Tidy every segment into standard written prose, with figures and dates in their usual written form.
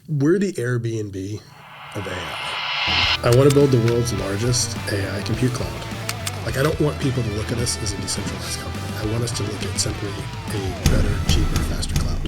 We're the Airbnb of AI. I want to build the world's largest AI compute cloud. I don't want people to look at us as a decentralized company. I want us to look at simply a better, cheaper, faster cloud.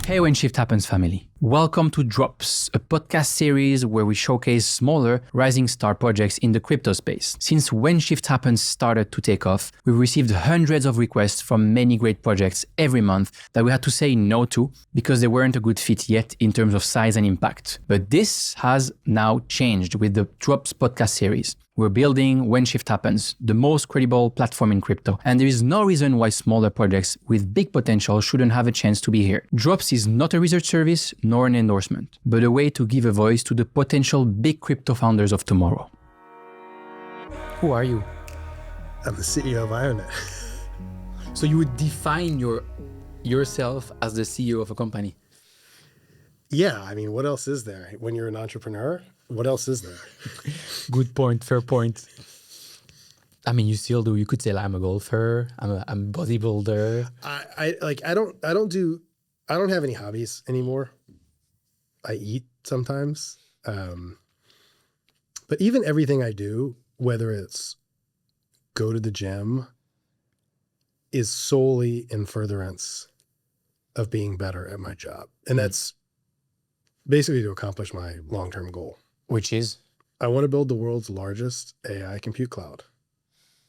Hey, When Shift Happens family. Welcome to Drops, a podcast series where we showcase smaller, rising star projects in the crypto space. Since When Shift Happens started to take off, we've received hundreds of requests from many great projects every month that we had to say no to because they weren't a good fit yet in terms of size and impact. But this has now changed with the Drops podcast series. We're building When Shift Happens, the most credible platform in crypto. And there is no reason why smaller projects with big potential shouldn't have a chance to be here. Drops is not a research service nor an endorsement, but a way to give a voice to the potential big crypto founders of tomorrow. Who are you? I'm the CEO of Ionet. So you would define yourself as the CEO of a company? Yeah, I mean, what else is there? When you're an entrepreneur, what else is there? Good point, fair point. I mean, you still do. You could say, I'm a golfer, I'm a bodybuilder. I don't have any hobbies anymore. I eat sometimes. But even everything I do, whether it's go to the gym, is solely in furtherance of being better at my job. And that's basically to accomplish my long-term goal. Which is? I want to build the world's largest AI compute cloud.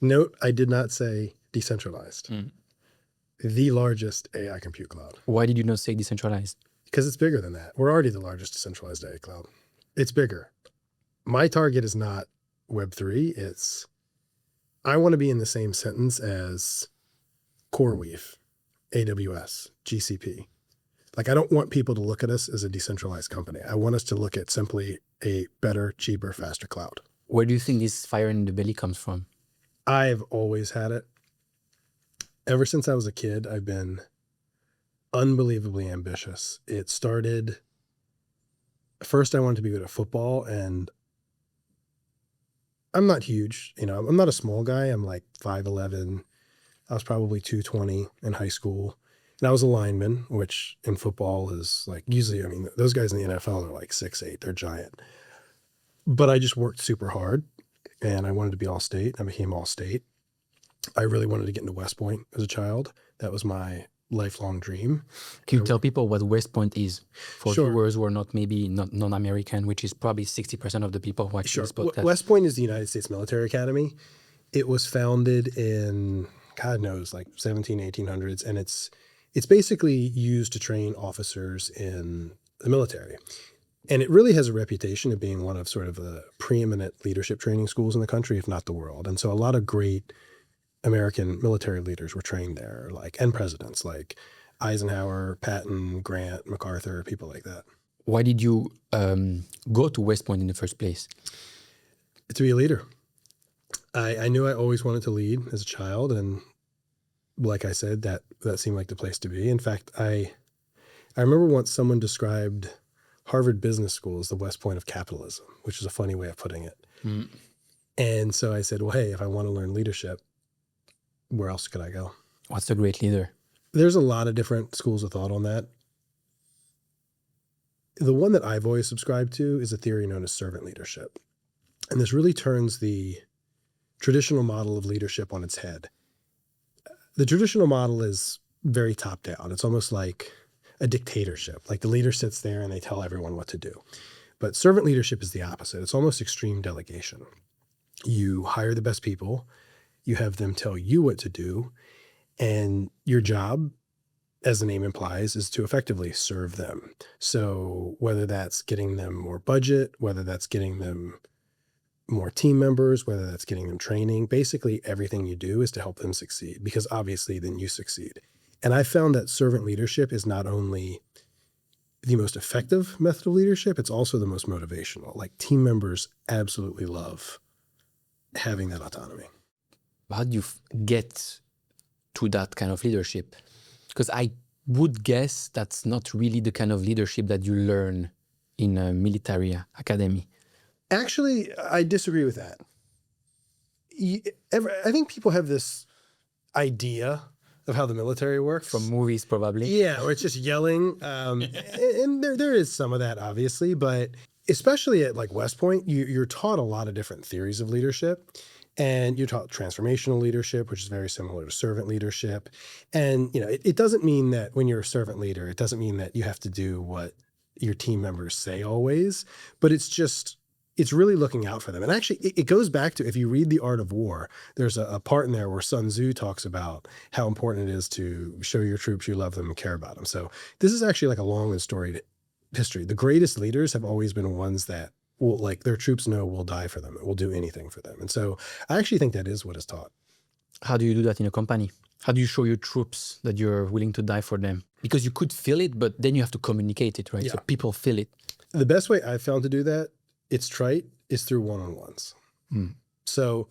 Note, I did not say decentralized. The largest AI compute cloud. Why did you not say decentralized? Because it's bigger than that. We're already the largest decentralized AI cloud. It's bigger. My target is not Web3. I want to be in the same sentence as CoreWeave, AWS, GCP. I don't want people to look at us as a decentralized company. I want us to look at simply a better, cheaper, faster cloud. Where do you think this fire in the belly comes from? I've always had it. Ever since I was a kid, I've been unbelievably ambitious. It started, first I wanted to be good at football, and I'm not huge. I'm not a small guy. I'm 5'11". I was probably 220 in high school. And I was a lineman, which in football is usually, those guys in the NFL are 6'8". They're giant. But I just worked super hard, and I wanted to be all-state. I became all-state. I really wanted to get into West Point as a child. That was my lifelong dream. Can you tell people what West Point is for Sure. viewers who are not non-American, which is probably 60% of the people watching this podcast? West Point is the United States Military Academy. It was founded in, God knows, 17, 1800s, and it's basically used to train officers in the military. And it really has a reputation of being one of sort of the preeminent leadership training schools in the country, if not the world. And so a lot of great American military leaders were trained there, and presidents like Eisenhower, Patton, Grant, MacArthur, people like that. Why did you go to West Point in the first place? To be a leader. I knew I always wanted to lead as a child, and like I said, that seemed like the place to be. In fact, I remember once someone described Harvard Business School as the West Point of capitalism, which is a funny way of putting it. And so I said, well, hey, if I want to learn leadership, where else could I go? What's a great leader? There's a lot of different schools of thought on that. The one that I've always subscribed to is a theory known as servant leadership. And this really turns the traditional model of leadership on its head. The traditional model is very top down. It's almost like a dictatorship. The leader sits there and they tell everyone what to do. But servant leadership is the opposite. It's almost extreme delegation. You hire the best people, you have them tell you what to do, and your job, as the name implies, is to effectively serve them. So whether that's getting them more budget, whether that's getting them more team members, whether that's getting them training, basically everything you do is to help them succeed, because obviously then you succeed. And I found that servant leadership is not only the most effective method of leadership, it's also the most motivational. Team members absolutely love having that autonomy. How do you get to that kind of leadership? Because I would guess that's not really the kind of leadership that you learn in a military academy. Actually, I disagree with that. I think people have this idea of how the military works. From movies, probably. Yeah, or it's just yelling. And there is some of that, obviously, but especially at like West Point, you're taught a lot of different theories of leadership. And you're taught transformational leadership, which is very similar to servant leadership. And, it doesn't mean that when you're a servant leader, it doesn't mean that you have to do what your team members say always, but it's really looking out for them. And actually, it goes back to, if you read The Art of War, there's a part in there where Sun Tzu talks about how important it is to show your troops you love them and care about them. So this is actually like a long and storied history. The greatest leaders have always been ones that will, like, their troops know will die for them. It will do anything for them. And so I actually think that is what is taught. How do you do that in a company? How do you show your troops that you're willing to die for them? Because you could feel it, but then you have to communicate it, right? Yeah. So people feel it. The best way I've found to do that, it's trite, is through one-on-ones. So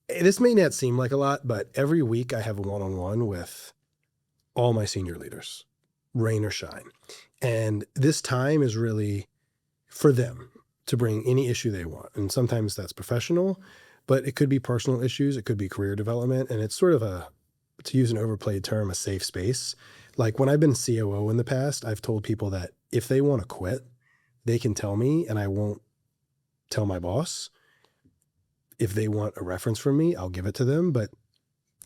this may not seem like a lot, but every week I have a one-on-one with all my senior leaders, rain or shine. And this time is really for them to bring any issue they want. And sometimes that's professional, but it could be personal issues. It could be career development. And it's sort of to use an overplayed term, a safe space. Like when I've been COO in the past, I've told people that if they want to quit, they can tell me and I won't tell my boss. If they want a reference from me, I'll give it to them. But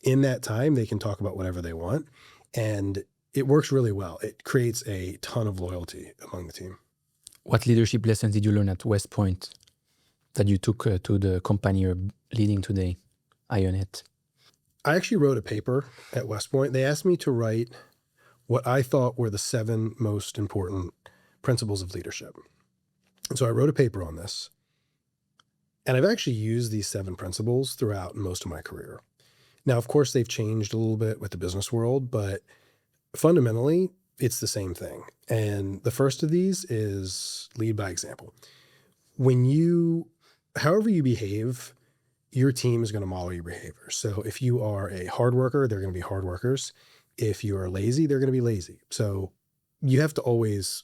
in that time, they can talk about whatever they want. And it works really well. It creates a ton of loyalty among the team. What leadership lessons did you learn at West Point that you took to the company you're leading today, Ionet? I actually wrote a paper at West Point. They asked me to write what I thought were the 7 most important principles of leadership. And so I wrote a paper on this. And I've actually used these 7 principles throughout most of my career. Now, of course, they've changed a little bit with the business world, but fundamentally, it's the same thing. And the first of these is lead by example. However you behave, your team is going to model your behavior. So if you are a hard worker, they're going to be hard workers. If you are lazy, they're going to be lazy. So you have to always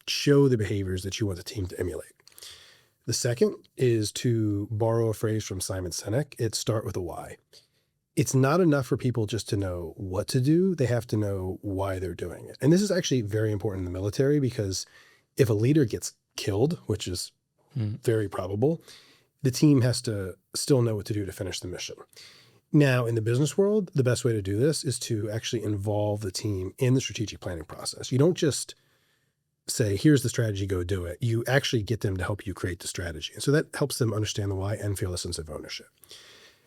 show the behaviors that you want the team to emulate. The second is to borrow a phrase from Simon Sinek. It's start with a why. It's not enough for people just to know what to do. They have to know why they're doing it. And this is actually very important in the military because if a leader gets killed, which is very probable, the team has to still know what to do to finish the mission. Now, in the business world, the best way to do this is to actually involve the team in the strategic planning process. You don't just say, here's the strategy, go do it. You actually get them to help you create the strategy. And so that helps them understand the why and feel a sense of ownership.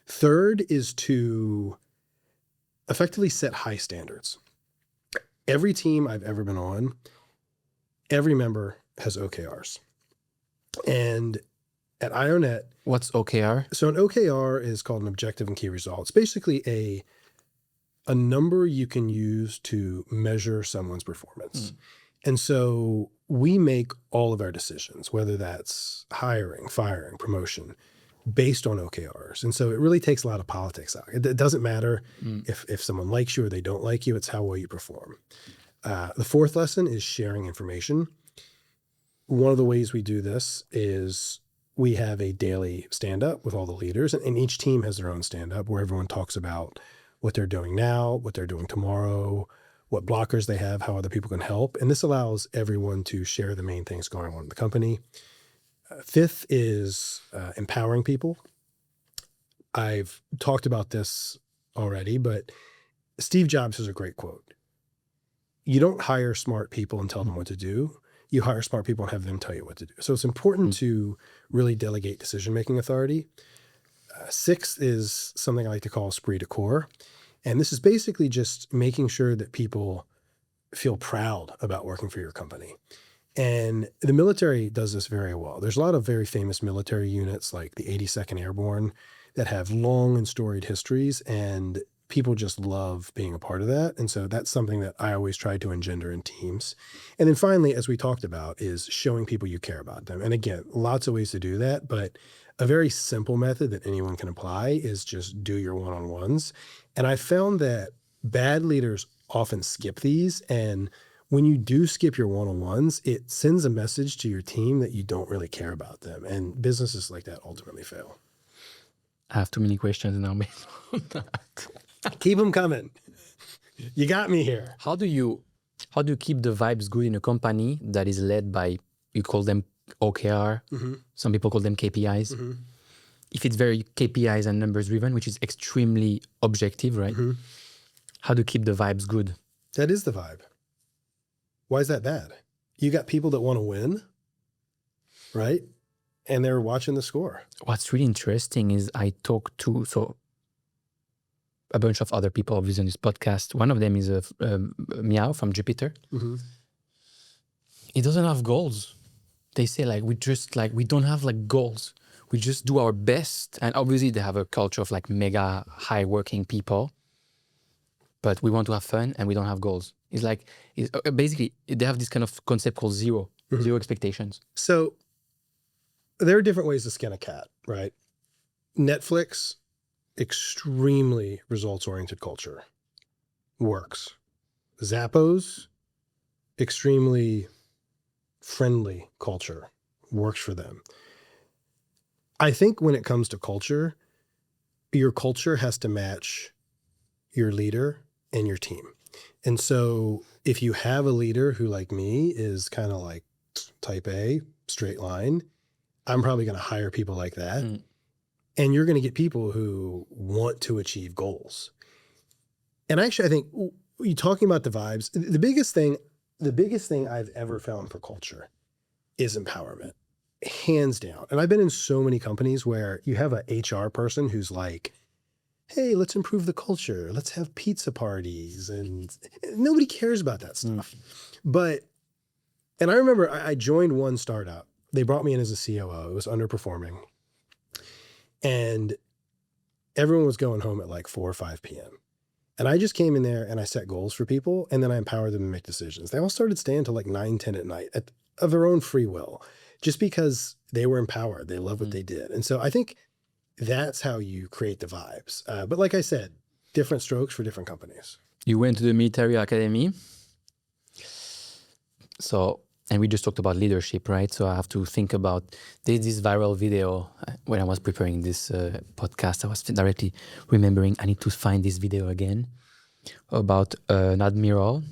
Third is to effectively set high standards. Every team I've ever been on, every member has OKRs. And at Ionet... What's OKR? So an OKR is called an objective and key results. Basically a number you can use to measure someone's performance. And so we make all of our decisions, whether that's hiring, firing, promotion, based on OKRs. And so it really takes a lot of politics out. It doesn't matter if someone likes you or they don't like you, it's how well you perform. The fourth lesson is sharing information. One of the ways we do this is we have a daily stand-up with all the leaders, and each team has their own stand-up where everyone talks about what they're doing now, what they're doing tomorrow, what blockers they have, how other people can help. And this allows everyone to share the main things going on in the company. Fifth is empowering people. I've talked about this already, but Steve Jobs has a great quote. You don't hire smart people and tell them what to do. You hire smart people and have them tell you what to do. So it's important to really delegate decision-making authority. Sixth is something I like to call esprit de corps. And this is basically just making sure that people feel proud about working for your company. And the military does this very well. There's a lot of very famous military units like the 82nd Airborne that have long and storied histories, and people just love being a part of that. And so that's something that I always try to engender in teams. And then finally, as we talked about, is showing people you care about them. And again, lots of ways to do that, but a very simple method that anyone can apply is just do your one-on-ones. And I found that bad leaders often skip these. And when you do skip your one-on-ones, it sends a message to your team that you don't really care about them. And businesses like that ultimately fail. I have too many questions now based on that. Keep them coming. You got me here. How do you keep the vibes good in a company that is led by, you call them OKR, some people call them KPIs. If it's very KPIs and numbers driven, which is extremely objective, right? How do you keep the vibes good? That is the vibe. Why is that bad? You got people that want to win, right? And they're watching the score. What's really interesting is I talked to a bunch of other people obviously on this podcast. One of them is Meow from Jupiter. He doesn't have goals. They say we don't have like goals. We just do our best. And obviously they have a culture of like mega high working people, but we want to have fun and we don't have goals. It's like, basically they have this kind of concept called zero expectations. So there are different ways to skin a cat, right? Netflix, extremely results-oriented culture, works. Zappos, extremely friendly culture, works for them. I think when it comes to culture, your culture has to match your leader and your team. And so if you have a leader who, like me, is kind of like type A, straight line, I'm probably going to hire people like that. And you're going to get people who want to achieve goals. And actually, I think you talking about the vibes, the biggest thing I've ever found for culture is empowerment, hands down. And I've been in so many companies where you have a HR person who's like, hey, let's improve the culture. Let's have pizza parties. And nobody cares about that stuff. And I remember I joined one startup. They brought me in as a COO. It was underperforming. And everyone was going home at like 4 or 5 p.m. And I just came in there and I set goals for people, and then I empowered them to make decisions. They all started staying till like 9, 10 at night of their own free will, just because they were empowered. They loved what they did. And so I think that's how you create the vibes. But like I said, different strokes for different companies. You went to the military academy. So, and we just talked about leadership, right? So I have to think about this viral video. When I was preparing this podcast, I was directly remembering I need to find this video again about an admiral.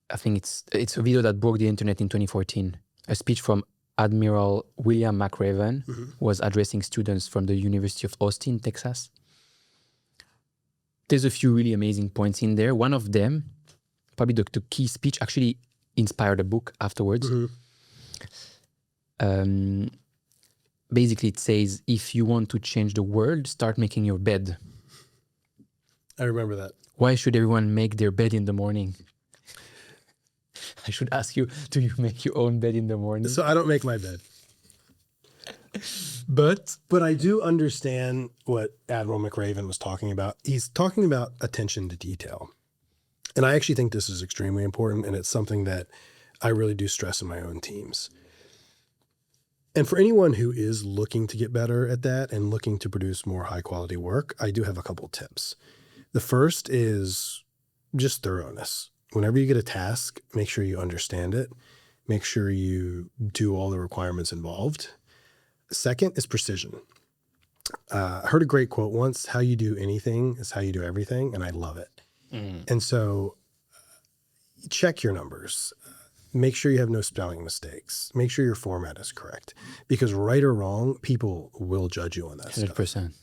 I think it's a video that broke the internet in 2014. A speech from Admiral William McRaven was addressing students from the University of Austin, Texas. There's a few really amazing points in there. One of them, probably the key speech, actually inspired a book afterwards. Basically, it says, if you want to change the world, start making your bed. I remember that. Why should everyone make their bed in the morning? I should ask you, do you make your own bed in the morning? So I don't make my bed. But I do understand what Admiral McRaven was talking about. He's talking about attention to detail. And I actually think this is extremely important, and it's something that I really do stress in my own teams. And for anyone who is looking to get better at that and looking to produce more high quality work, I do have a couple tips. The first is just thoroughness. Whenever you get a task, make sure you understand it. Make sure you do all the requirements involved. Second is precision. I heard a great quote once: how you do anything is how you do everything. And I love it. And so check your numbers. Make sure you have no spelling mistakes. Make sure your format is correct. Because right or wrong, people will judge you on that 100%. stuff.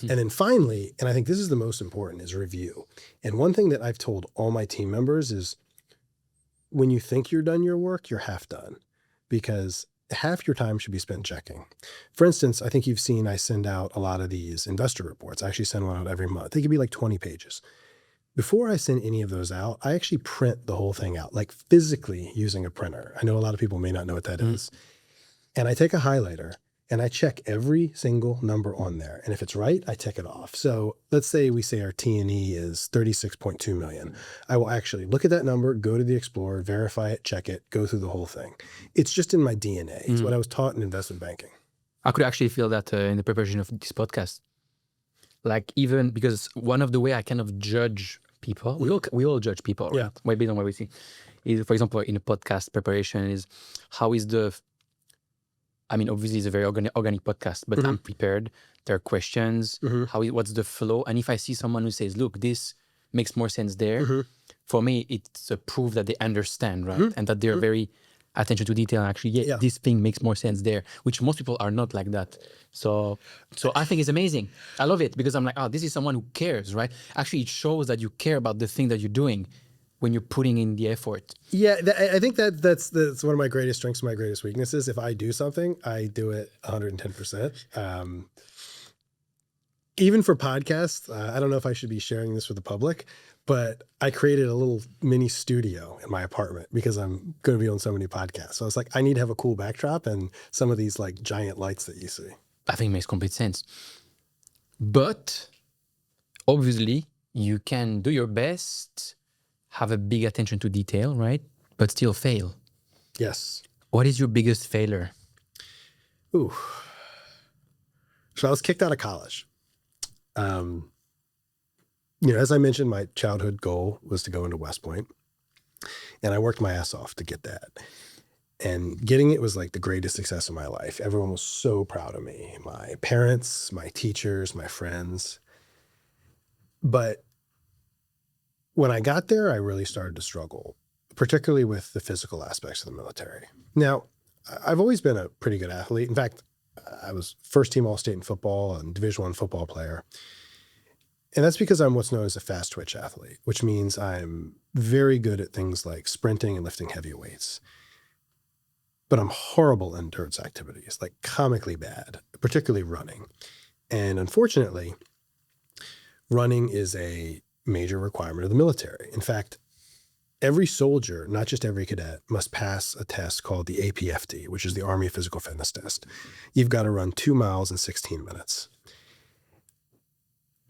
And then finally, and I think this is the most important, is review. And one thing that I've told all my team members is, when you think you're done your work, you're half done. Because half your time should be spent checking. For instance, I think you've seen I send out a lot of these investor reports. I actually send one out every month. They could be like 20 pages. Before I send any of those out, I actually print the whole thing out, like physically using a printer. I know a lot of people may not know what that is. And I take a highlighter and I check every single number on there. And if it's right, I tick it off. So let's say we say our T&E is 36.2 million. I will actually look at that number, go to the Explorer, verify it, check it, go through the whole thing. It's just in my DNA. It's what I was taught in investment banking. I could actually feel that in the preparation of this podcast. Like, even because one of the way I kind of judge people, we all judge people, right? Yeah. Based on what we see. Is, for example, in a podcast preparation, is how is obviously it's a very organic podcast, but I'm prepared. their questions, what's the flow. And if I see someone who says, look, this makes more sense there, for me, it's a proof that they understand, right? And that they're very attention to detail. And actually, this thing makes more sense there, which most people are not like that. So I think it's amazing. I love it because I'm like, oh, this is someone who cares, right? Actually, it shows that you care about the thing that you're doing when you're putting in the effort. Yeah, I think that's one of my greatest strengths and my greatest weaknesses. If I do something, I do it 110%. Even for podcasts, I don't know if I should be sharing this with the public, but I created a little mini studio in my apartment because I'm going to be on so many podcasts. So I was like, I need to have a cool backdrop and some of these like giant lights that you see. I think it makes complete sense. But obviously, you can do your best, have a big attention to detail, right? But still fail. Yes. What is your biggest failure? Ooh. So I was kicked out of college. As I mentioned, my childhood goal was to go into West Point, and I worked my ass off to get that. And getting it was like the greatest success of my life. Everyone was so proud of me. My parents, my teachers, my friends. But when I got there, I really started to struggle, particularly with the physical aspects of the military. Now, I've always been a pretty good athlete. In fact, I was first team All-State in football and Division I football player. And that's because I'm what's known as a fast twitch athlete, which means I'm very good at things like sprinting and lifting heavy weights. But I'm horrible in endurance activities, like comically bad, particularly running. And unfortunately, running is a major requirement of the military. In fact, every soldier, not just every cadet, must pass a test called the APFT, which is the Army Physical Fitness Test. You've got to run 2 miles in 16 minutes.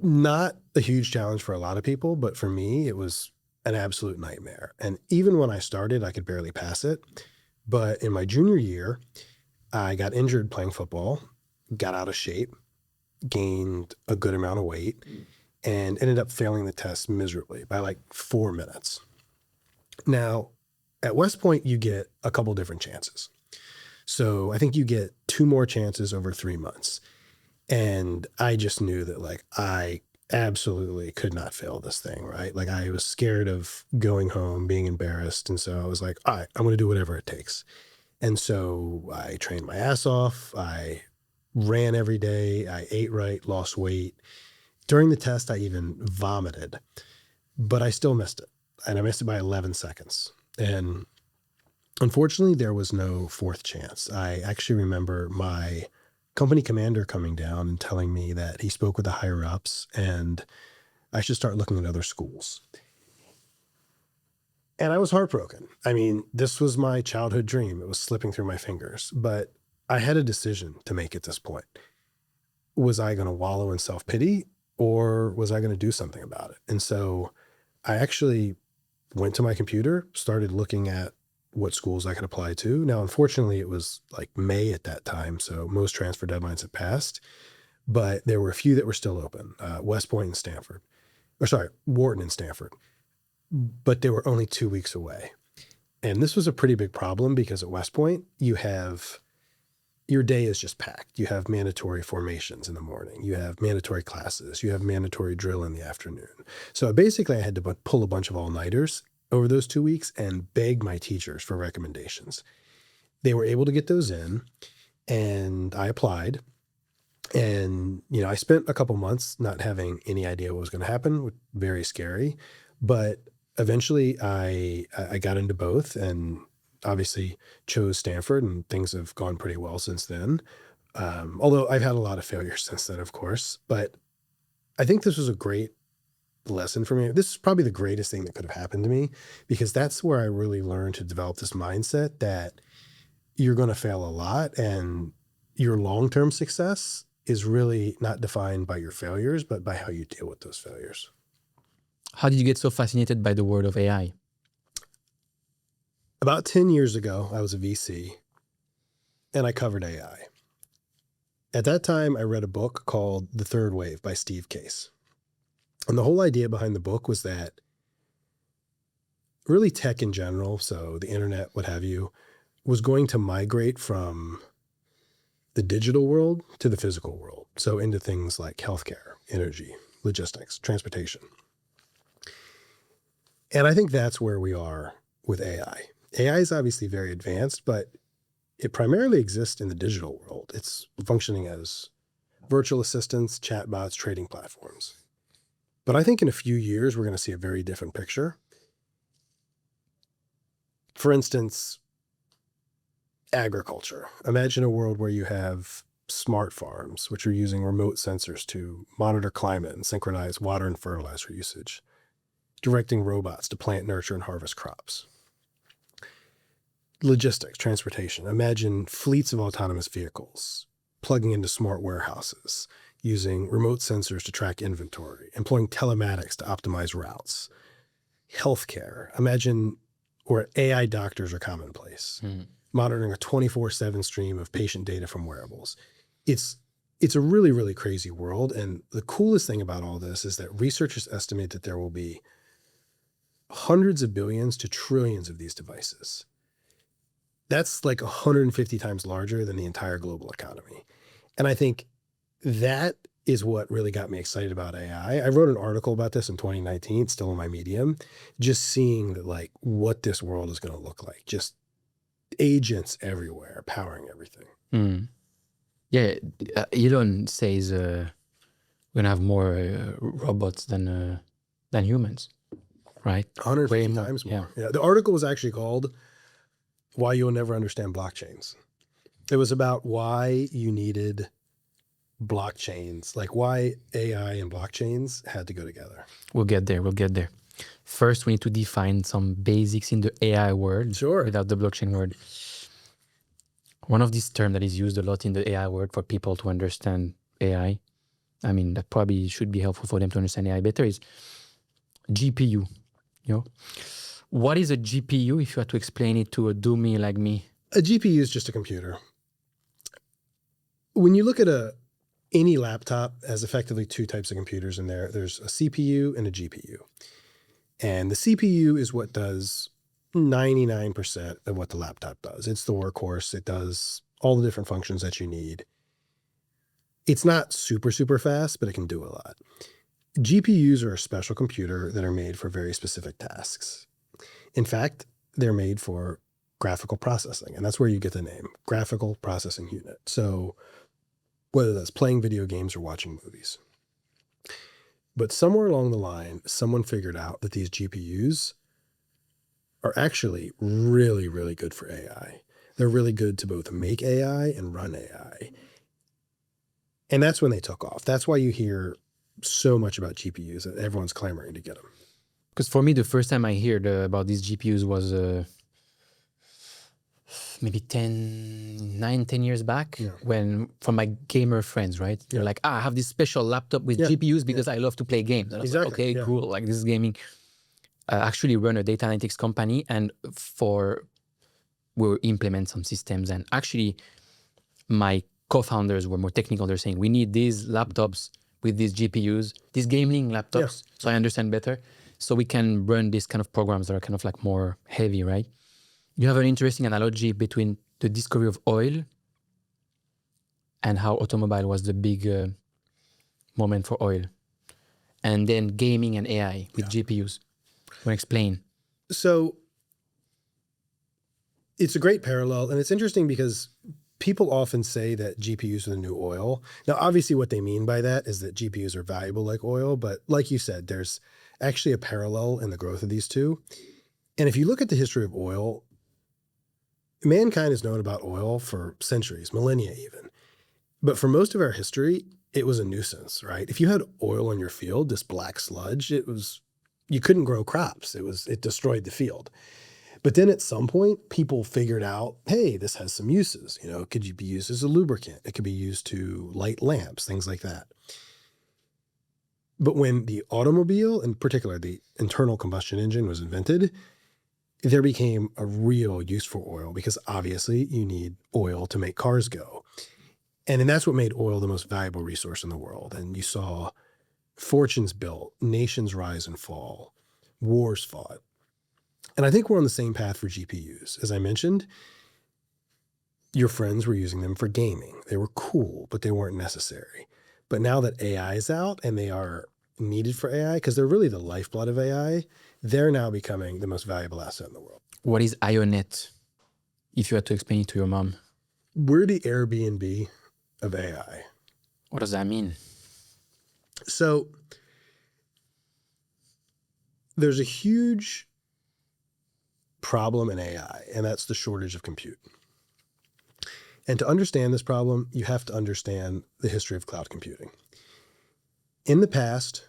Not a huge challenge for a lot of people, but for me, it was an absolute nightmare. And even when I started, I could barely pass it. But in my junior year, I got injured playing football, got out of shape, gained a good amount of weight, and ended up failing the test miserably by like 4 minutes. Now, at West Point, you get a couple different chances. So I think you get 2 more chances over 3 months. And I just knew that like I absolutely could not fail this thing, right? Like I was scared of going home, being embarrassed. And so I was like, all right, I'm going to do whatever it takes. And so I trained my ass off. I ran every day. I ate right, lost weight. During the test, I even vomited, but I still missed it. And I missed it by 11 seconds. And unfortunately, there was no 4th chance. I actually remember my company commander coming down and telling me that he spoke with the higher ups and I should start looking at other schools. And I was heartbroken. I mean, this was my childhood dream. It was slipping through my fingers, but I had a decision to make at this point. Was I going to wallow in self-pity or was I going to do something about it? And so I actually went to my computer, started looking at what schools I could apply to. Now, unfortunately, it was like May at that time, so most transfer deadlines had passed, but there were a few that were still open, West Point and Stanford. Wharton and Stanford. But they were only 2 weeks away. And this was a pretty big problem because at West Point, your day is just packed. You have mandatory formations in the morning. You have mandatory classes. You have mandatory drill in the afternoon. So basically, I had to pull a bunch of all-nighters over those 2 weeks and beg my teachers for recommendations. They were able to get those in, and I applied. And, I spent a couple months not having any idea what was going to happen, very scary. But eventually I got into both and obviously chose Stanford, and things have gone pretty well since then. Although I've had a lot of failures since then, of course. But I think this was a great lesson for me. This is probably the greatest thing that could have happened to me because that's where I really learned to develop this mindset that you're going to fail a lot and your long-term success is really not defined by your failures, but by how you deal with those failures. How did you get so fascinated by the world of AI? About 10 years ago, I was a VC and I covered AI. At that time, I read a book called The Third Wave by Steve Case. And the whole idea behind the book was that really tech in general, so the internet, what have you, was going to migrate from the digital world to the physical world. So into things like healthcare, energy, logistics, transportation. And I think that's where we are with AI. AI is obviously very advanced, but it primarily exists in the digital world. It's functioning as virtual assistants, chatbots, trading platforms. But I think in a few years, we're going to see a very different picture. For instance, agriculture. Imagine a world where you have smart farms, which are using remote sensors to monitor climate and synchronize water and fertilizer usage, directing robots to plant, nurture, and harvest crops. Logistics, transportation. Imagine fleets of autonomous vehicles plugging into smart warehouses, using remote sensors to track inventory, employing telematics to optimize routes. Healthcare. Imagine where AI doctors are commonplace, monitoring a 24/7 stream of patient data from wearables. It's a really, really crazy world. And the coolest thing about all this is that researchers estimate that there will be hundreds of billions to trillions of these devices. That's like 150 times larger than the entire global economy. And I think that is what really got me excited about AI. I wrote an article about this in 2019, still in my Medium, just seeing that like what this world is going to look like. Just agents everywhere, powering everything. Yeah, Elon says we're gonna have more robots than humans, right? 150 Way more, times more. yeah. Yeah. The article was actually called "Why You'll Never Understand Blockchains." It was about why you needed blockchains, like why AI and blockchains had to go together. We'll get there. We'll get there. First, we need to define some basics in the AI world Sure. without the blockchain word. One of these terms that is used a lot in the AI world for people to understand AI, I mean, that probably should be helpful for them to understand AI better, is GPU. You know, what is a GPU if you had to explain it to a doomie like me? A GPU is just a computer. When you look at any laptop has effectively two types of computers in there. There's a CPU and a GPU. And the CPU is what does 99% of what the laptop does. It's the workhorse. It does all the different functions that you need. It's not super, super fast, but it can do a lot. GPUs are a special computer that are made for very specific tasks. In fact, they're made for graphical processing, and that's where you get the name, graphical processing unit. So whether that's playing video games or watching movies. But somewhere along the line, someone figured out that these GPUs are actually really, really good for AI. They're really good to both make AI and run AI. And that's when they took off. That's why you hear so much about GPUs, that everyone's clamoring to get them. Because for me, the first time I heard about these GPUs was maybe 10 years back, when from my gamer friends, right? They're like, I have this special laptop with GPUs because I love to play games. And I was like, okay, cool. Like this is gaming. Actually run a data analytics company, and we'll implement some systems. And actually my co-founders were more technical. They're saying, we need these laptops with these GPUs, these gaming laptops, so I understand better. So we can run these kind of programs that are kind of like more heavy, right? You have an interesting analogy between the discovery of oil and how automobile was the big moment for oil, and then gaming and AI with GPUs. Want to explain? So it's a great parallel, and it's interesting because people often say that GPUs are the new oil. Now, obviously what they mean by that is that GPUs are valuable like oil, but like you said, there's actually a parallel in the growth of these two. And if you look at the history of oil, mankind has known about oil for centuries, millennia even. But for most of our history, it was a nuisance, right? If you had oil in your field, this black sludge, you couldn't grow crops. It destroyed the field. But then at some point, people figured out, hey, this has some uses. You know, it could be used as a lubricant. It could be used to light lamps, things like that. But when the automobile, in particular the internal combustion engine, was invented, there became a real use for oil, because obviously you need oil to make cars go. And then that's what made oil the most valuable resource in the world. And you saw fortunes built, nations rise and fall, wars fought. And I think we're on the same path for GPUs. As I mentioned, your friends were using them for gaming. They were cool, but they weren't necessary. But now that AI is out and they are needed for AI, because they're really the lifeblood of AI, they're now becoming the most valuable asset in the world. What is Ionet, if you had to explain it to your mom? We're the Airbnb of AI. What does that mean? So there's a huge problem in AI, and that's the shortage of compute. And to understand this problem, you have to understand the history of cloud computing. In the past,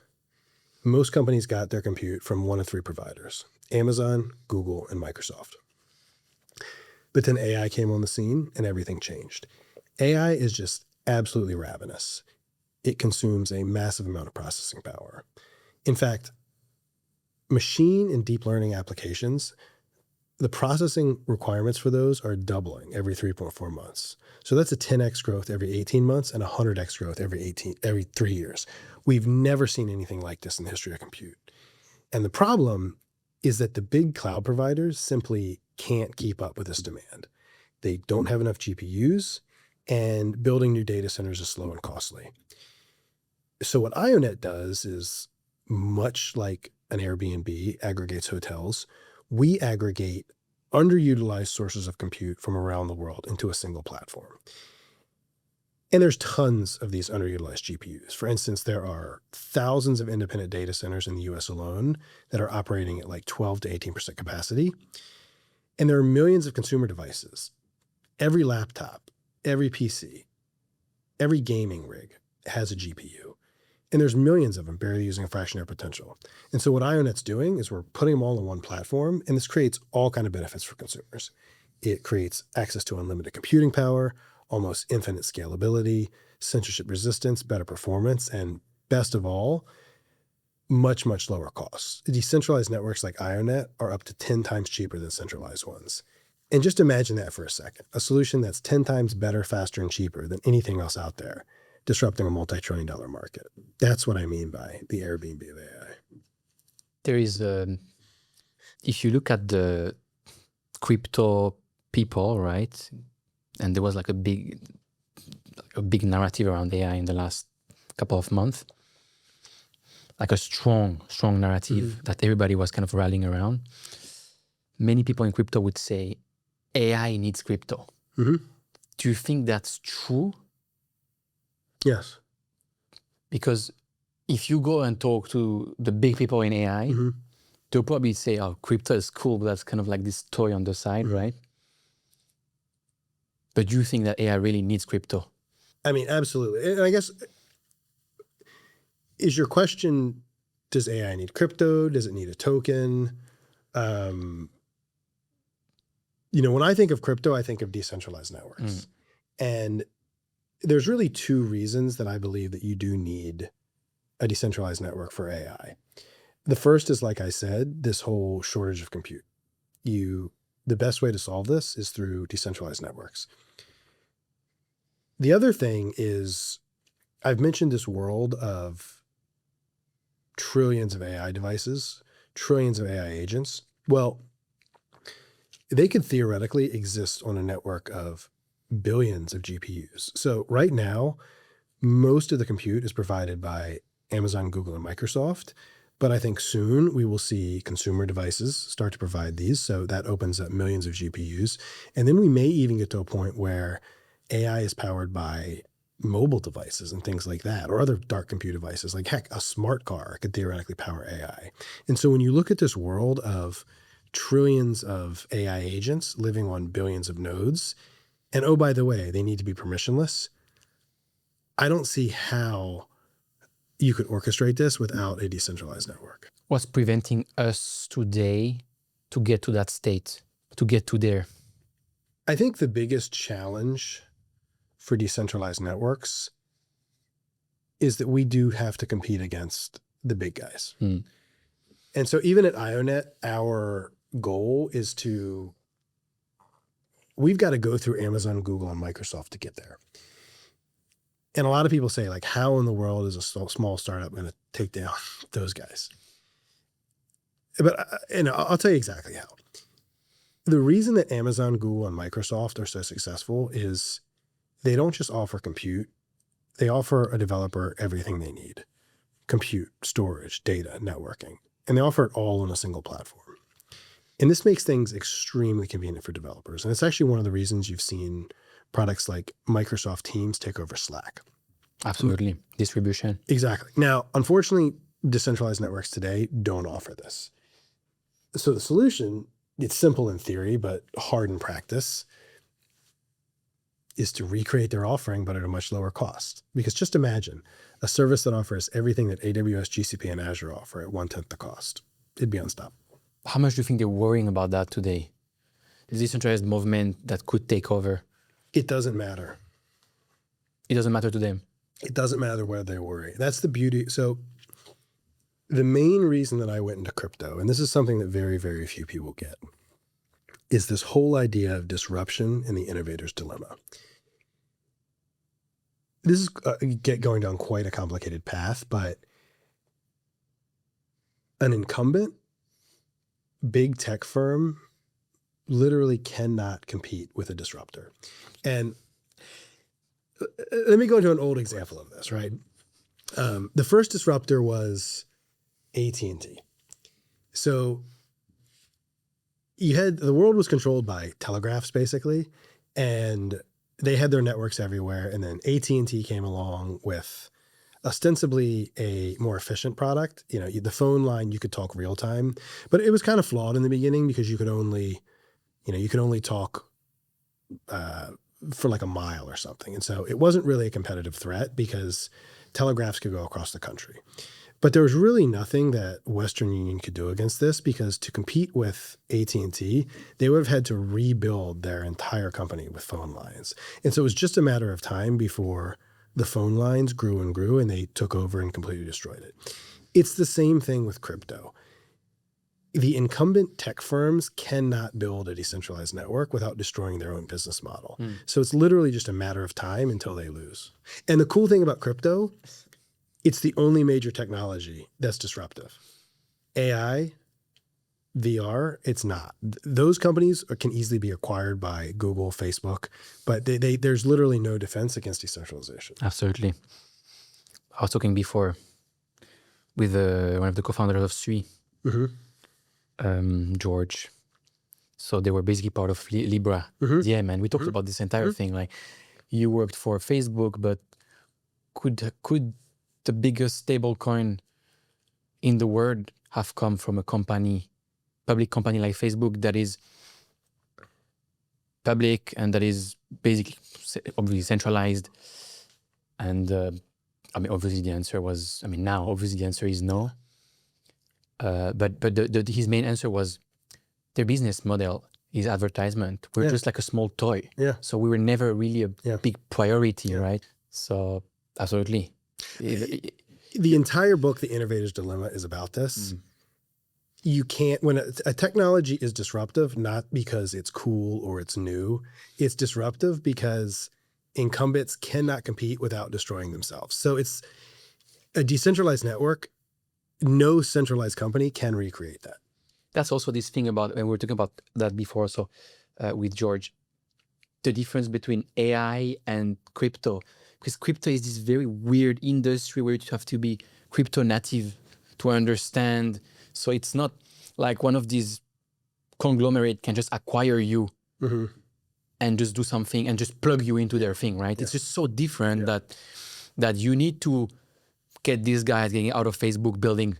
most companies got their compute from one of three providers: Amazon, Google, and Microsoft. But then AI came on the scene and everything changed. AI is just absolutely ravenous. It consumes a massive amount of processing power. In fact, machine and deep learning applications, the processing requirements for those are doubling every 3.4 months. So that's a 10x growth every 18 months and a 100x growth every 3 years. We've never seen anything like this in the history of compute. And the problem is that the big cloud providers simply can't keep up with this demand. They don't have enough GPUs, and building new data centers is slow and costly. So what Ionet does is, much like an Airbnb aggregates hotels, we aggregate underutilized sources of compute from around the world into a single platform. And there's tons of these underutilized GPUs. For instance, there are thousands of independent data centers in the US alone that are operating at like 12 to 18% capacity. And there are millions of consumer devices. Every laptop, every PC, every gaming rig has a GPU. And there's millions of them barely using a fraction of their potential. And so what Ionet's doing is we're putting them all on one platform, and this creates all kinds of benefits for consumers. It creates access to unlimited computing power, almost infinite scalability, censorship resistance, better performance, and best of all, much, much lower costs. Decentralized networks like Ionet are up to 10 times cheaper than centralized ones. And just imagine that for a second, a solution that's 10 times better, faster, and cheaper than anything else out there, disrupting a multi-trillion-dollar market. That's what I mean by the Airbnb of AI. There is if you look at the crypto people, right? And there was like a big narrative around AI in the last couple of months, like a strong narrative that everybody was kind of rallying around. Many people in crypto would say AI needs crypto. Mm-hmm. Do you think that's true? Yes. Because if you go and talk to the big people in AI, they'll probably say, oh, crypto is cool, but that's kind of like this toy on the side, right? But do you think that AI really needs crypto? I mean, absolutely. And I guess, is your question, does AI need crypto? Does it need a token? When I think of crypto, I think of decentralized networks. And there's really two reasons that I believe that you do need a decentralized network for AI. The first is, like I said, this whole shortage of compute. The best way to solve this is through decentralized networks. The other thing is, I've mentioned this world of trillions of AI devices, trillions of AI agents. Well, they could theoretically exist on a network of billions of GPUs. So right now, most of the compute is provided by Amazon, Google, and Microsoft. But I think soon we will see consumer devices start to provide these. So that opens up millions of GPUs. And then we may even get to a point where AI is powered by mobile devices and things like that, or other dark compute devices. Like, heck, a smart car could theoretically power AI. And so when you look at this world of trillions of AI agents living on billions of nodes, and oh, by the way, they need to be permissionless, I don't see how you could orchestrate this without a decentralized network. What's preventing us today to get to that state, to get to there? I think the biggest challenge for decentralized networks is that we do have to compete against the big guys. And so even at Ionet, our goal is we've got to go through Amazon, Google, and Microsoft to get there. And a lot of people say, like, how in the world is a small startup going to take down those guys? But I'll tell you exactly how. The reason that Amazon, Google, and Microsoft are so successful is they don't just offer compute. They offer a developer everything they need: compute, storage, data, networking. And they offer it all on a single platform. And this makes things extremely convenient for developers. And it's actually one of the reasons you've seen products like Microsoft Teams take over Slack. Absolutely. Distribution. Exactly. Now, unfortunately, decentralized networks today don't offer this. So the solution, it's simple in theory, but hard in practice, is to recreate their offering, but at a much lower cost. Because just imagine a service that offers everything that AWS, GCP, and Azure offer at 1/10 the cost. It'd be unstoppable. How much do you think they're worrying about that today? The decentralized movement that could take over. It doesn't matter. It doesn't matter to them. It doesn't matter whether they worry. That's the beauty. So the main reason that I went into crypto, and this is something that very, very few people get, is this whole idea of disruption and the innovator's dilemma. This is going down quite a complicated path, but an incumbent big tech firm literally cannot compete with a disruptor. And let me go into an old example of this, right? The first disruptor was AT&T. So the world was controlled by telegraphs, basically, and they had their networks everywhere. And then AT&T came along with ostensibly a more efficient product. The phone line, you could talk real time, but it was kind of flawed in the beginning because you could only talk for like a mile or something. And so it wasn't really a competitive threat because telegraphs could go across the country. But there was really nothing that Western Union could do against this, because to compete with AT&T, they would have had to rebuild their entire company with phone lines. And so it was just a matter of time before the phone lines grew and grew, and they took over and completely destroyed it. It's the same thing with crypto. The incumbent tech firms cannot build a decentralized network without destroying their own business model. So it's literally just a matter of time until they lose. And the cool thing about crypto, it's the only major technology that's disruptive. AI, VR, it's not. Those companies can easily be acquired by Google, Facebook, but there's literally no defense against decentralization. Absolutely. I was talking before with one of the co-founders of Sui, George. So they were basically part of Libra. Yeah, man. We talked about this entire thing. Like, you worked for Facebook, but could the biggest stable coin in the world have come from a public company like Facebook that is public and that is basically obviously centralized? And obviously the answer was, obviously the answer is no. But his main answer was their business model is advertisement. We're just like a small toy. Yeah. So we were never really a big priority, right? So absolutely. The entire book, The Innovator's Dilemma, is about this. You can't, when a technology is disruptive, not because it's cool or it's new, it's disruptive because incumbents cannot compete without destroying themselves. So it's a decentralized network. No centralized company can recreate that. That's also this thing about, and we were talking about that before, so with George, the difference between AI and crypto. Because crypto is this very weird industry where you have to be crypto native to understand. So it's not like one of these conglomerate can just acquire you and just do something and just plug you into their thing, right? It's just so different that you need to get these guys getting out of Facebook building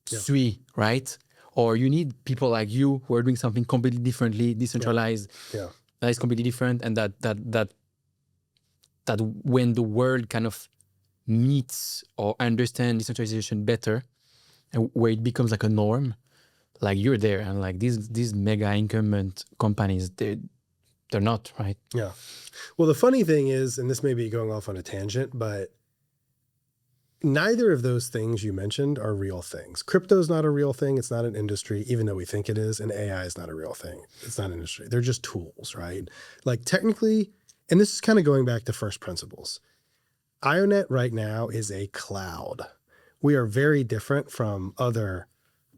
Sui, right? Or you need people like you who are doing something completely differently, decentralized. That is completely different, and that when the world kind of meets or understands decentralization better, and where it becomes like a norm, like you're there, and like these mega incumbent companies, they're not, right? Yeah. Well, the funny thing is, and this may be going off on a tangent, but neither of those things you mentioned are real things. Crypto is not a real thing. It's not an industry, even though we think it is. And AI is not a real thing. It's not an industry. They're just tools, right? Like technically, and this is kind of going back to first principles. Ionet right now is a cloud. We are very different from other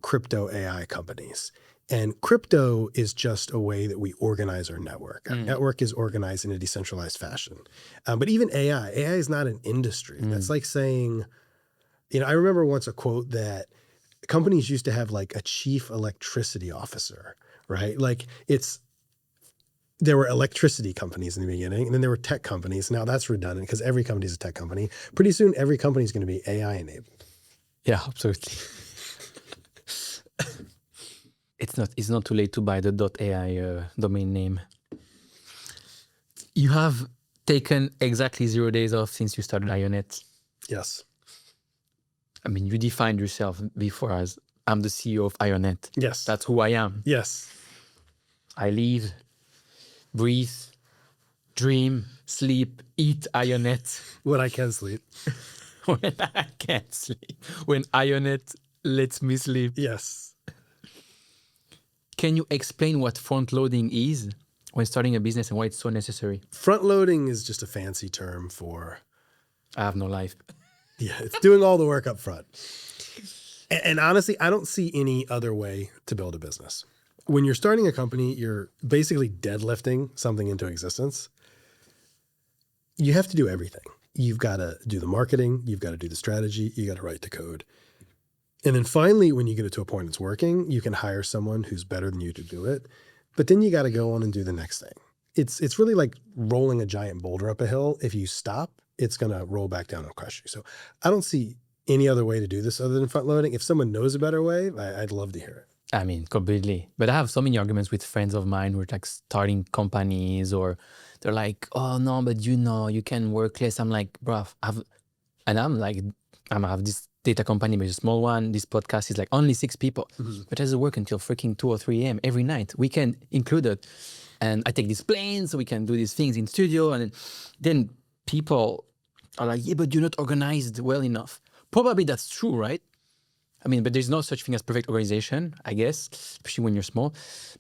crypto AI companies And crypto is just a way that we organize our network. Our network is organized in a decentralized fashion. But even AI is not an industry. That's like saying, I remember once a quote that companies used to have like a chief electricity officer, right? Like there were electricity companies in the beginning, and then there were tech companies. Now that's redundant because every company is a tech company. Pretty soon, every company is going to be AI enabled. Yeah, absolutely. It's not too late to buy the .ai domain name. You have taken exactly 0 days off since you started Ionet. Yes. I mean, you defined yourself before as I'm the CEO of Ionet. Yes. That's who I am. Yes. I live, breathe, dream, sleep, eat Ionet. When I can sleep. When I can't sleep. When Ionet lets me sleep. Yes. Can you explain what front loading is when starting a business and why it's so necessary? Front loading is just a fancy term for, I have no life. it's doing all the work up front. And honestly, I don't see any other way to build a business. When you're starting a company, you're basically deadlifting something into existence. You have to do everything. You've got to do the marketing. You've got to do the strategy. You got to write the code. And then finally, when you get it to a point it's working, you can hire someone who's better than you to do it. But then you got to go on and do the next thing. It's really like rolling a giant boulder up a hill. If you stop, it's going to roll back down and crush you. So I don't see any other way to do this other than front loading. If someone knows a better way, I'd love to hear it. I mean, completely. But I have so many arguments with friends of mine who are like starting companies, or they're like, oh no, but you can work less. I'm like, bro, I have this data company, but it's a small one. This podcast is like only 6 people, but I just work until freaking 2 or 3 a.m. every night, weekend included. And I take these planes so we can do these things in studio. And then people are like, yeah, but you're not organized well enough. Probably that's true, right? I mean, but there's no such thing as perfect organization, I guess, especially when you're small.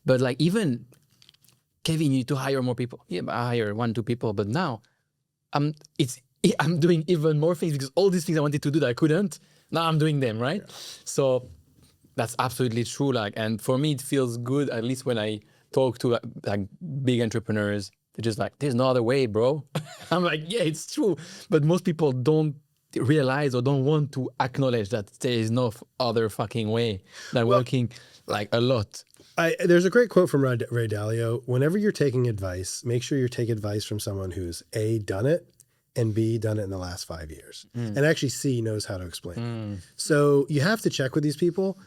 But like even Kevin, you need to hire more people. Yeah, but I hire 1-2 people. But now I'm doing even more things because all these things I wanted to do that I couldn't, now I'm doing them, right? Yeah. So that's absolutely true. Like, and for me, it feels good, at least when I talk to like big entrepreneurs. They're just like, there's no other way, bro. I'm like, yeah, it's true. But most people don't realize or don't want to acknowledge that there is no other fucking way than working like a lot. There's a great quote from Ray Dalio. Whenever you're taking advice, make sure you take advice from someone who's A, done it, and B, done it in the last 5 years. And actually C, knows how to explain it. So you have to check with these people.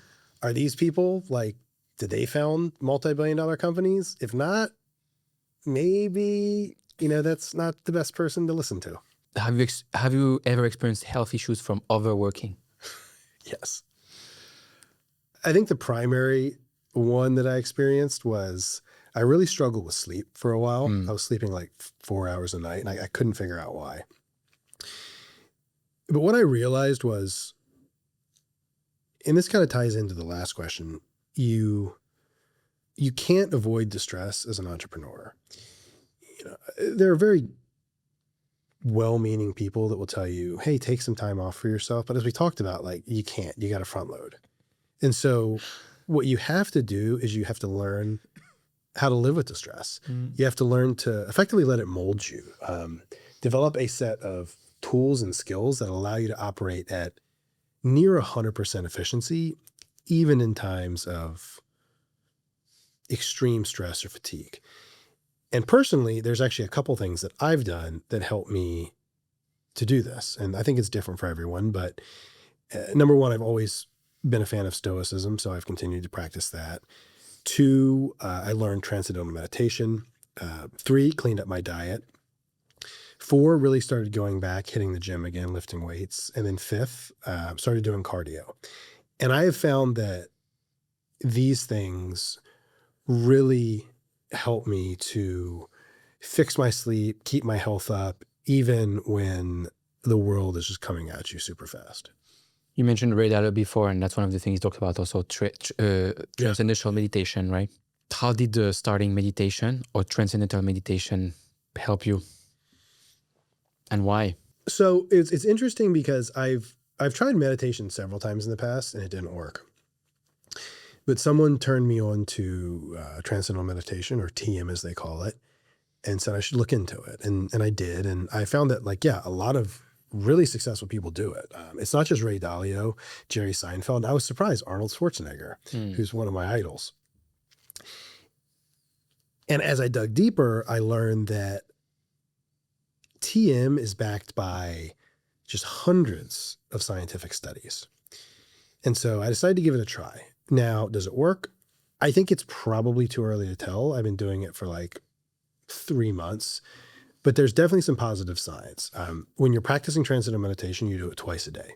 Are these people like, did they found multi-billion-dollar companies? If not, maybe, that's not the best person to listen to. Have you ever experienced health issues from overworking? Yes. I think the primary one that I experienced was I really struggled with sleep for a while. I was sleeping like 4 hours a night, and I couldn't figure out why. But what I realized was, and this kind of ties into the last question, you can't avoid distress as an entrepreneur. There are very well-meaning people that will tell you, hey, take some time off for yourself. But as we talked about, like, you can't, you got to front load. And so what you have to do is you have to learn how to live with the stress. You have to learn to effectively let it mold you. Develop a set of tools and skills that allow you to operate at near 100% efficiency, even in times of extreme stress or fatigue. And personally, there's actually a couple things that I've done that help me to do this. And I think it's different for everyone. But number one, I've always been a fan of Stoicism, so I've continued to practice that. 2, I learned Transcendental meditation. 3, cleaned up my diet. 4, really started going back, hitting the gym again, lifting weights. And then 5th, started doing cardio. And I have found that these things really help me to fix my sleep, keep my health up, even when the world is just coming at you super fast. You mentioned Ray Dalio before, and that's one of the things he talked about also, transcendental meditation, right? How did starting meditation or transcendental meditation help you? And why? So it's interesting because I've tried meditation several times in the past and it didn't work. But someone turned me on to Transcendental meditation, or TM as they call it, and said I should look into it. And I did. And I found that, like, yeah, a lot of really successful people do it. It's not just Ray Dalio, Jerry Seinfeld. I was surprised, Arnold Schwarzenegger, who's one of my idols. And as I dug deeper, I learned that TM is backed by just hundreds of scientific studies. And so I decided to give it a try. Now, does it work? I think it's probably too early to tell. I've been doing it for like 3 months, but there's definitely some positive signs. When you're practicing transcendental meditation, you do it twice a day.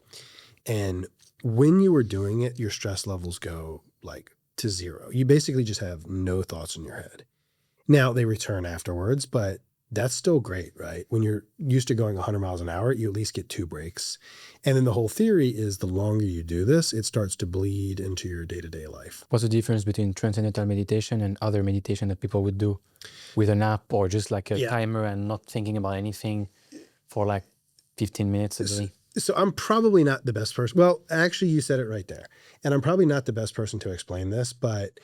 And when you are doing it, your stress levels go like to zero. You basically just have no thoughts in your head. Now they return afterwards, but that's still great, right? When you're used to going 100 miles an hour, you at least get 2 breaks. And then the whole theory is the longer you do this, it starts to bleed into your day-to-day life. What's the difference between transcendental meditation and other meditation that people would do with an app or just like a timer and not thinking about anything for like 15 minutes a day? So I'm probably not the best person. Well, actually, you said it right there. And I'm probably not the best person to explain this, but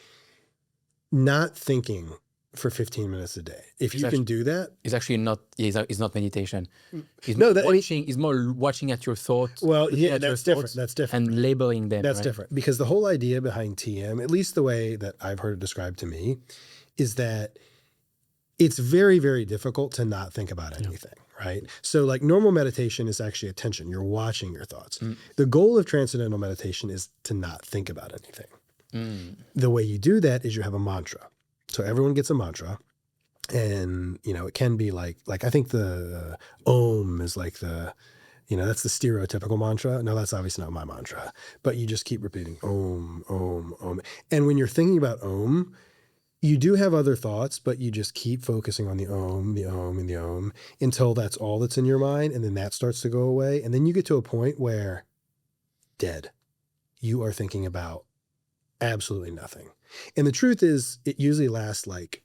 not thinking for 15 minutes a day. If you can do that. It's actually not, it's not meditation. It's more watching at your thoughts. Well, yeah, that's different. That's different. And labeling them. That's different. Because the whole idea behind TM, at least the way that I've heard it described to me, is that it's very, very difficult to not think about anything, right? So like normal meditation is actually attention. You're watching your thoughts. The goal of transcendental meditation is to not think about anything. The way you do that is you have a mantra. So everyone gets a mantra, and, you know, it can be like I think the Om is like the, you know, that's the stereotypical mantra. No, that's obviously not my mantra, but you just keep repeating Om, Om, Om. And when you're thinking about Om, you do have other thoughts, but you just keep focusing on the Om, the Om, and the Om until that's all that's in your mind. And then that starts to go away. And then you get to a point where dead. You are thinking about absolutely nothing. And the truth is, it usually lasts like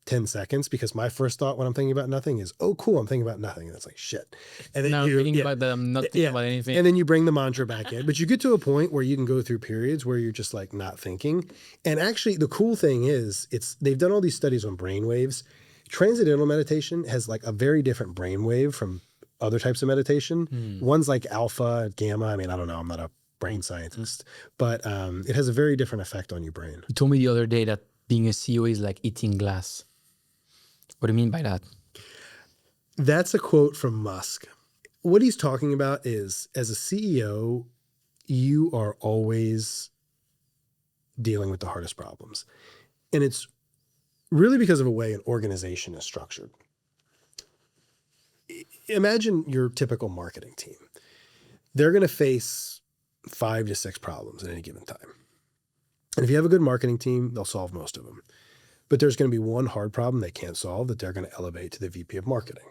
10 seconds, because my first thought when I'm thinking about nothing is, oh, cool, I'm thinking about nothing. And it's like, shit. And then I'm thinking about that. I'm not thinking about anything. And then you bring the mantra back in. But you get to a point where you can go through periods where you're just like not thinking. And actually, the cool thing is, they've done all these studies on brain waves. Transcendental meditation has like a very different brain wave from other types of meditation. One's like alpha, gamma. I mean, I don't know. I'm not a brain scientist, but it has a very different effect on your brain. You told me the other day that being a CEO is like eating glass. What do you mean by that? That's a quote from Musk. What he's talking about is, as a CEO, you are always dealing with the hardest problems. And it's really because of the way an organization is structured. Imagine your typical marketing team. They're going to face 5 to 6 problems at any given time. And if you have a good marketing team, they'll solve most of them. But there's going to be one hard problem they can't solve that they're going to elevate to the VP of marketing.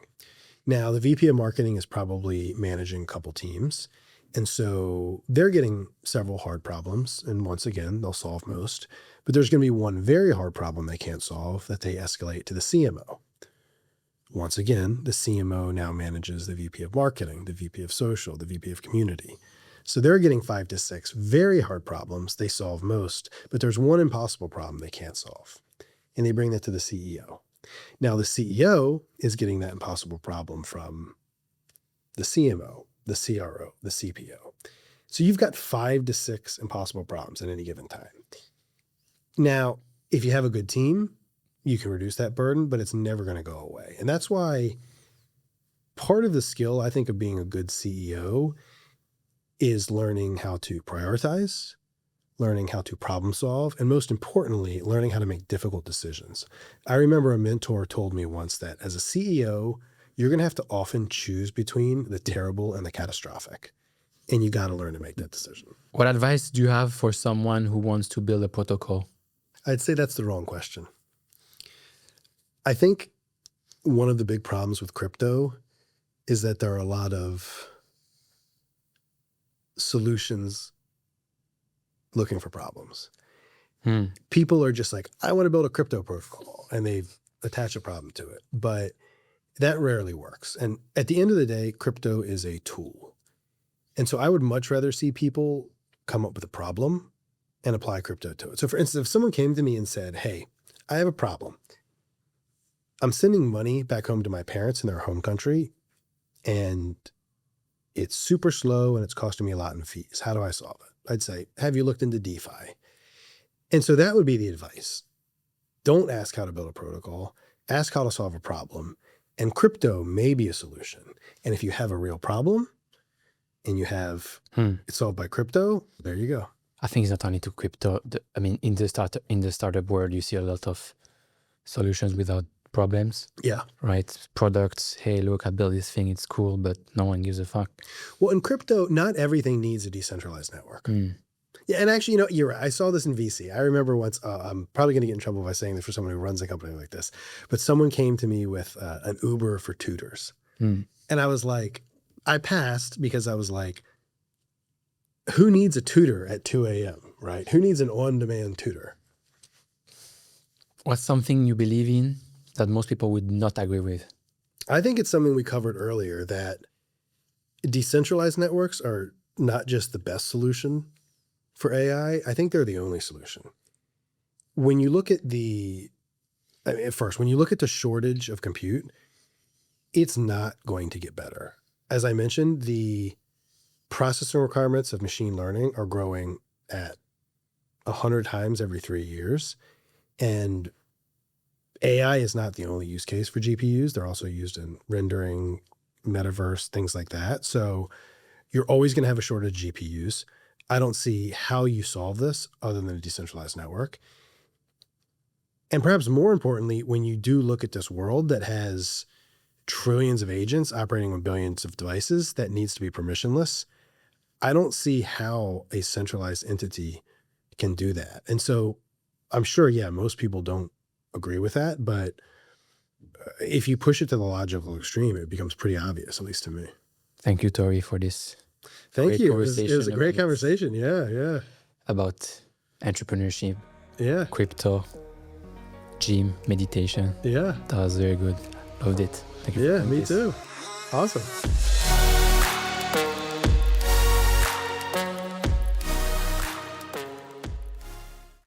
Now, the VP of marketing is probably managing a couple teams. And so they're getting several hard problems. And once again, they'll solve most. But there's going to be one very hard problem they can't solve that they escalate to the CMO. Once again, the CMO now manages the VP of marketing, the VP of social, the VP of community. So they're getting 5 to 6 very hard problems they solve most, but there's one impossible problem they can't solve. And they bring that to the CEO. Now the CEO is getting that impossible problem from the CMO, the CRO, the CPO. So you've got 5 to 6 impossible problems at any given time. Now, if you have a good team, you can reduce that burden, but it's never going to go away. And that's why part of the skill, I think, of being a good CEO is learning how to prioritize, learning how to problem solve, and most importantly, learning how to make difficult decisions. I remember a mentor told me once that as a CEO, you're going to have to often choose between the terrible and the catastrophic. And you got to learn to make that decision. What advice do you have for someone who wants to build a protocol? I'd say that's the wrong question. I think one of the big problems with crypto is that there are a lot of solutions looking for problems. People are just like, I want to build a crypto protocol, and they've attached a problem to it. But that rarely works. And at the end of the day, crypto is a tool. And so I would much rather see people come up with a problem and apply crypto to it. So for instance, if someone came to me and said, hey, I have a problem. I'm sending money back home to my parents in their home country, and it's super slow and it's costing me a lot in fees. How do I solve it? I'd say, have you looked into DeFi? And so that would be the advice. Don't ask how to build a protocol. Ask how to solve a problem. And crypto may be a solution. And if you have a real problem and you have it solved by crypto, there you go. I think it's not only to crypto. I mean, in the startup world, you see a lot of solutions without problems. Yeah. Right? Products. Hey, look, I built this thing. It's cool, but no one gives a fuck. Well, in crypto, not everything needs a decentralized network. Yeah, and actually, you're right. I saw this in VC. I remember once, I'm probably going to get in trouble by saying this for someone who runs a company like this, but someone came to me with an Uber for tutors. And I was like, I passed because I was like, who needs a tutor at 2 a.m., right? Who needs an on-demand tutor? What's something you believe in that most people would not agree with? I think it's something we covered earlier, that decentralized networks are not just the best solution for AI. I think they're the only solution. When you look at when you look at the shortage of compute, it's not going to get better. As I mentioned, the processing requirements of machine learning are growing at 100 times every 3 years. And AI is not the only use case for GPUs. They're also used in rendering, metaverse, things like that. So you're always going to have a shortage of GPUs. I don't see how you solve this other than a decentralized network. And perhaps more importantly, when you do look at this world that has trillions of agents operating on billions of devices that needs to be permissionless, I don't see how a centralized entity can do that. And so I'm sure, most people don't agree with that, but if you push it to the logical extreme, it becomes pretty obvious, at least to me. Thank you, Tory, for this. Thank you. It was a great conversation. Yeah. About entrepreneurship, Yeah. crypto, gym, meditation. Yeah. That was very good. Loved it. Thank you. Yeah, me too. Awesome.